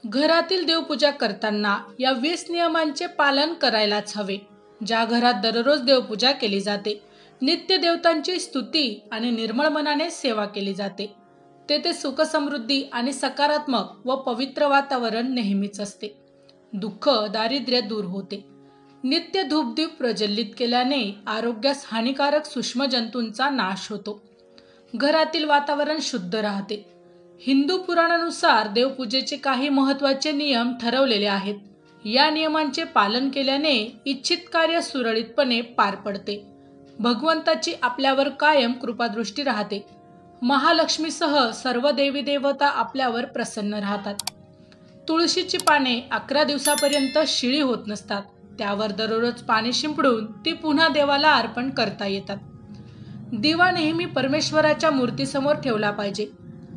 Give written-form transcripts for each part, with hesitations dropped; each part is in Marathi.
घरातील देवपूजा करताना या 20 नियमांचे पालन करायलाच हवे. ज्या घरात दररोज देवपूजा केली जाते, नित्य देवतांची स्तुती आणि निर्मळ मनाने सेवा केली जाते, तेथे सुख समृद्धी आणि सकारात्मक व पवित्र वातावरण नेहमीच असते. दुःख दारिद्र्य दूर होते. नित्य धूपदीप प्रज्वलित केल्याने आरोग्यास हानिकारक सूक्ष्म जंतूंचा नाश होतो. घरातील वातावरण शुद्ध राहते. हिंदू पुराणानुसार देवपूजेचे काही महत्त्वाचे नियम ठरवलेले आहेत. या नियमांचे पालन केल्याने इच्छित कार्य सुरळीतपणे पार पडते. भगवंताची आपल्यावर कायम कृपादृष्टी राहते. महालक्ष्मीसह सर्व देवी देवता आपल्यावर प्रसन्न राहतात. तुळशीची पाने 11 दिवसापर्यंत शिळी होत नसतात. त्यावर दररोज पाणी शिंपडून ती पुन्हा देवाला अर्पण करता येतात. दिवा नेहमी परमेश्वराच्या मूर्तीसमोर ठेवला पाहिजे.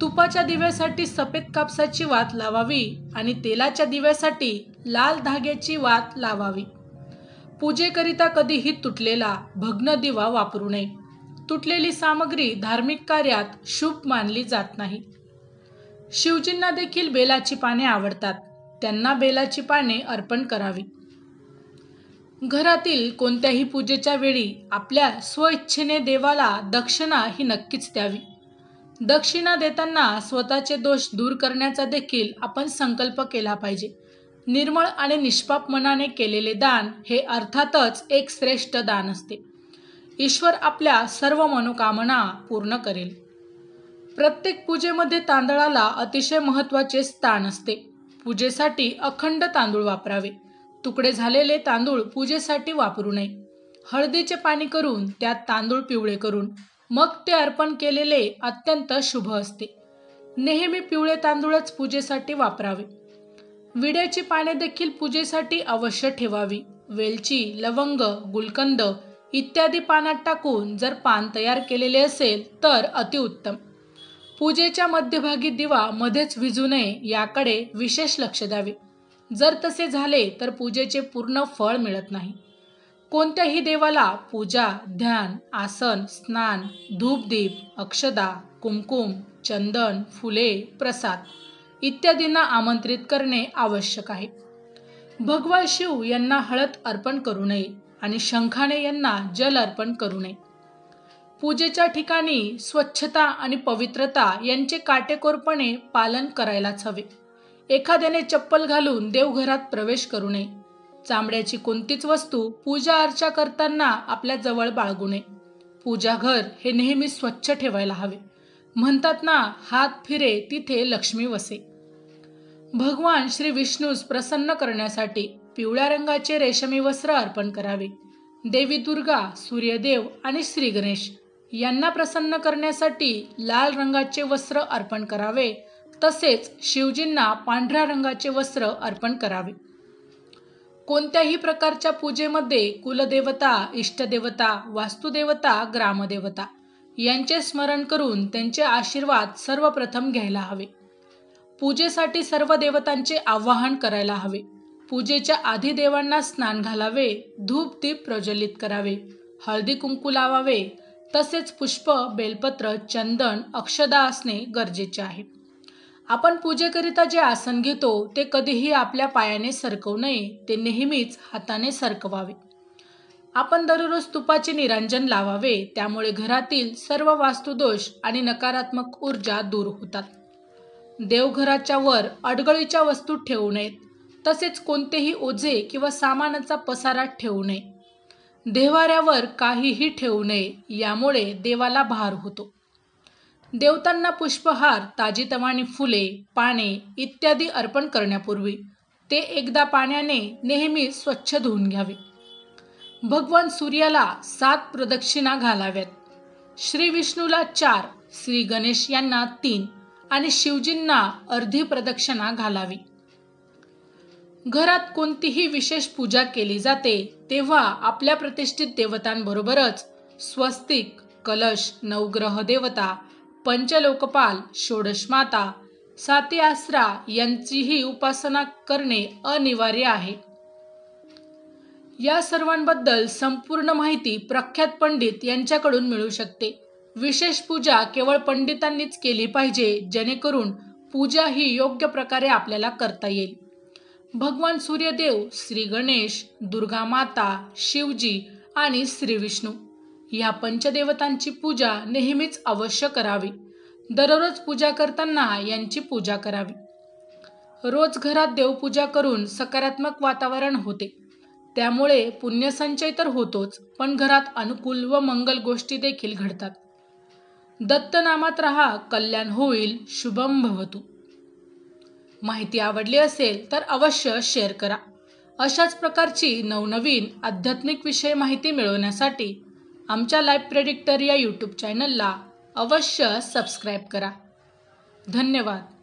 तुपाच्या दिव्यासाठी सफेद कापसाची वात लावावी आणि तेलाच्या दिव्यासाठी लाल धाग्याची वात लावावी. पूजेकरिता कधीही तुटलेला भग्न दिवा वापरू नये. तुटलेली सामग्री धार्मिक कार्यात शुभ मानली जात नाही. शिवजींना देखील बेलाची पाने आवडतात. त्यांना बेलाची पाने अर्पण करावी. घरातील कोणत्याही पूजेच्या वेळी आपल्या स्वइच्छेने देवाला दक्षिणा ही नक्कीच द्यावी. दक्षिणा देताना स्वतःचे दोष दूर करण्याचा देखील आपण संकल्प केला पाहिजे. निर्मळ आणि निष्पाप मनाने केलेले दान हे अर्थातच एक श्रेष्ठ दान असते. ईश्वर आपल्या सर्व मनोकामना पूर्ण करेल. प्रत्येक पूजेमध्ये तांदळाला अतिशय महत्त्वाचे स्थान असते. पूजेसाठी अखंड तांदूळ वापरावे. तुकडे झालेले तांदूळ पूजेसाठी वापरू नये. हळदीचे पाणी करून त्यात तांदूळ पिवळे करून मग ते अर्पण केलेले अत्यंत शुभ असते. नेहमी पिवळे तांदूळच पूजेसाठी वापरावे. विड्याची पाने देखील पूजेसाठी अवश्य ठेवावी. वेलची, लवंग, गुलकंद इत्यादी पानात टाकून जर पान तयार केलेले असेल तर अतिउत्तम. पूजेच्या मध्यभागी दिवा मध्येच विझू नये याकडे विशेष लक्ष द्यावे. जर तसे झाले तर पूजेचे पूर्ण फळ मिळत नाही. कोणत्याही देवाला पूजा, ध्यान, आसन, स्नान, धूपदीप, अक्षदा, कुमकुम, चंदन, फुले, प्रसाद इत्यादींना आमंत्रित करणे आवश्यक आहे. भगवान शिव यांना हळद अर्पण करू नये आणि शंखाने यांना जल अर्पण करू नये. पूजेच्या ठिकाणी स्वच्छता आणि पवित्रता यांचे काटेकोरपणे पालन करायलाच हवे. एखाद्याने चप्पल घालून देवघरात प्रवेश करू नये. चामड्याची कोणतीच वस्तू पूजा अर्चा करताना आपल्या जवळ बाळगू नये. पूजाघर हे नेहमी स्वच्छ ठेवायला हवे. म्हणतात ना, हात फिरे तिथे लक्ष्मी वसे. भगवान श्री विष्णूस प्रसन्न करण्यासाठी पिवळ्या रंगाचे रेशमी वस्त्र अर्पण करावे. देवी दुर्गा, सूर्यदेव आणि श्री गणेश यांना प्रसन्न करण्यासाठी लाल रंगाचे वस्त्र अर्पण करावे. तसेच शिवजींना पांढऱ्या रंगाचे वस्त्र अर्पण करावे. कोणत्याही प्रकारच्या पूजेमध्ये कुलदेवता, इष्टदेवता, वास्तुदेवता, ग्रामदेवता यांचे स्मरण करून त्यांचे आशीर्वाद सर्वप्रथम घ्यायला हवे. पूजेसाठी सर्व देवतांचे आवाहन करायला हवे. पूजेच्या आधी देवांना स्नान घालावे. धूप दीप प्रज्वलित करावे. हळदी कुंकू लावावे. तसेच पुष्प, बेलपत्र, चंदन, अक्षदा असणे गरजेचे आहे. आपण पूजेकरिता जे आसन घेतो ते कधीही आपल्या पायाने सरकवू नये. ते नेहमीच हाताने सरकवावे. आपण दररोज तुपाचे निरांजन लावावे. त्यामुळे घरातील सर्व वास्तुदोष आणि नकारात्मक ऊर्जा दूर होतात. देवघराच्या वर अडगळीच्या वस्तू ठेवू नयेत. तसेच कोणतेही ओझे किंवा सामानाचा पसारा ठेवू नये. देव्हाऱ्यावर काहीही ठेवू नये. यामुळे देवाला भार होतो. देवतांना पुष्पहार, ताजीतवानी फुले, पाने इत्यादी अर्पण करण्यापूर्वी ते एकदा पाण्याने नेहमी स्वच्छ धुवून घ्यावे. भगवान सूर्याला 7 प्रदक्षिणा घालाव्यात. श्री विष्णूला 4, श्री गणेश यांना 3 आणि शिवजींना अर्धी प्रदक्षिणा घालावी. घरात कोणतीही विशेष पूजा केली जाते तेव्हा आपल्या प्रतिष्ठित देवतांबरोबरच स्वस्तिक, कलश, नवग्रह देवता, पंचलोकपाल, षोडशमाता, साती आसरा यांचीही उपासना करणे अनिवार्य आहे. या सर्वांबद्दल संपूर्ण माहिती प्रख्यात पंडित यांच्याकडून मिळू शकते. विशेष पूजा केवळ पंडितांनीच केली पाहिजे, जेणेकरून पूजा ही योग्य प्रकारे आपल्याला करता येईल. भगवान सूर्यदेव, श्री गणेश, दुर्गा माता, शिवजी आणि श्री विष्णू या पंचदेवतांची पूजा नेहमीच अवश्य करावी. दररोज पूजा करताना यांची पूजा करावी. रोज घरात देवपूजा करून सकारात्मक वातावरण होते. त्यामुळे पुण्यसंचय तर होतोच, पण घरात अनुकूल व मंगल गोष्टी देखील घडतात. दत्तनामात राहा, कल्याण होईल, शुभम भवतु. माहिती आवडली असेल तर अवश्य शेअर करा. अशाच प्रकारची नवनवीन आध्यात्मिक विषय माहिती मिळवण्यासाठी आमच्या लाईफ प्रेडिक्टर या यूट्यूब चॅनलला अवश्य सबस्क्राईब करा. धन्यवाद.